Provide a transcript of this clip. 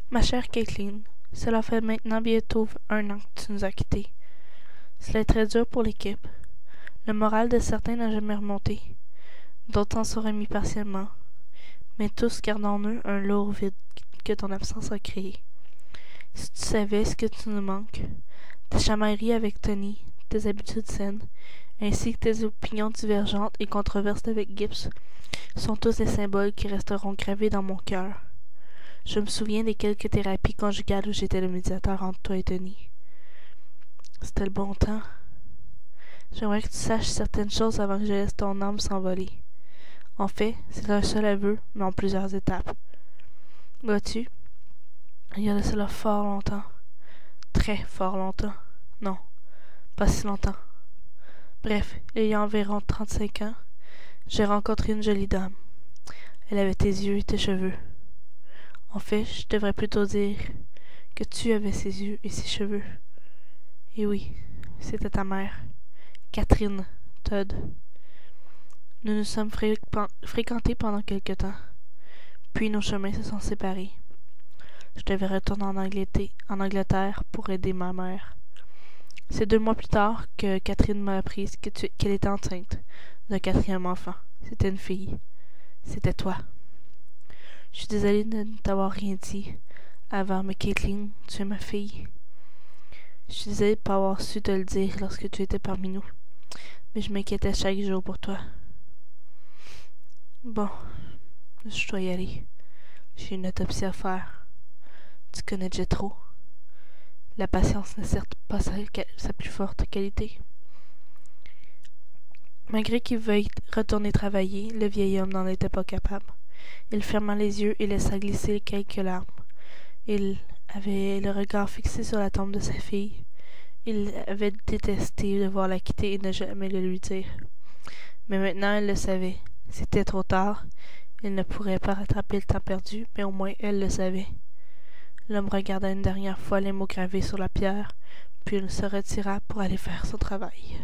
Ma chère Caitlin, cela fait maintenant bientôt 1 an que tu nous as quittés. Cela est très dur pour l'équipe. Le moral de certains n'a jamais remonté. D'autres en sont remis partiellement. Mais tous gardent en eux un lourd vide que ton absence a créé. Si tu savais ce que tu nous manques, tes chamailleries avec Tony, tes habitudes saines, ainsi que tes opinions divergentes et controversées avec Gibbs, sont tous des symboles qui resteront gravés dans mon cœur. Je me souviens des quelques thérapies conjugales où j'étais le médiateur entre toi et Tony. C'était le bon temps. J'aimerais que tu saches certaines choses avant que je laisse ton âme s'envoler. En fait, c'est un seul aveu, mais en plusieurs étapes. Vois-tu, il y a de cela fort longtemps. Très fort longtemps. Non, pas si longtemps. Bref, il y a environ 35 ans, j'ai rencontré une jolie dame. Elle avait tes yeux et tes cheveux. En fait, je devrais plutôt dire que tu avais ses yeux et ses cheveux. Et oui, c'était ta mère, Catherine Todd. Nous nous sommes fréquentés pendant quelque temps, puis nos chemins se sont séparés. Je devais retourner en Angleterre pour aider ma mère. C'est 2 mois plus tard que Catherine m'a appris qu'elle était enceinte d'un 4e enfant. C'était une fille. C'était toi. Je suis désolée de ne t'avoir rien dit avant, mais Caitlin, tu es ma fille. Je suis désolée de ne pas avoir su te le dire lorsque tu étais parmi nous, mais je m'inquiétais chaque jour pour toi. Bon, je dois y aller. J'ai une autopsie à faire. Tu connais Jethro. La patience n'est certes pas sa plus forte qualité. Malgré qu'il veuille retourner travailler, le vieil homme n'en était pas capable. Il ferma les yeux et laissa glisser quelques larmes. Il avait le regard fixé sur la tombe de sa fille. Il avait détesté devoir la quitter et ne jamais le lui dire. Mais maintenant elle le savait. C'était trop tard. Il ne pourrait pas rattraper le temps perdu, mais au moins elle le savait. L'homme regarda une dernière fois les mots gravés sur la pierre, puis il se retira pour aller faire son travail.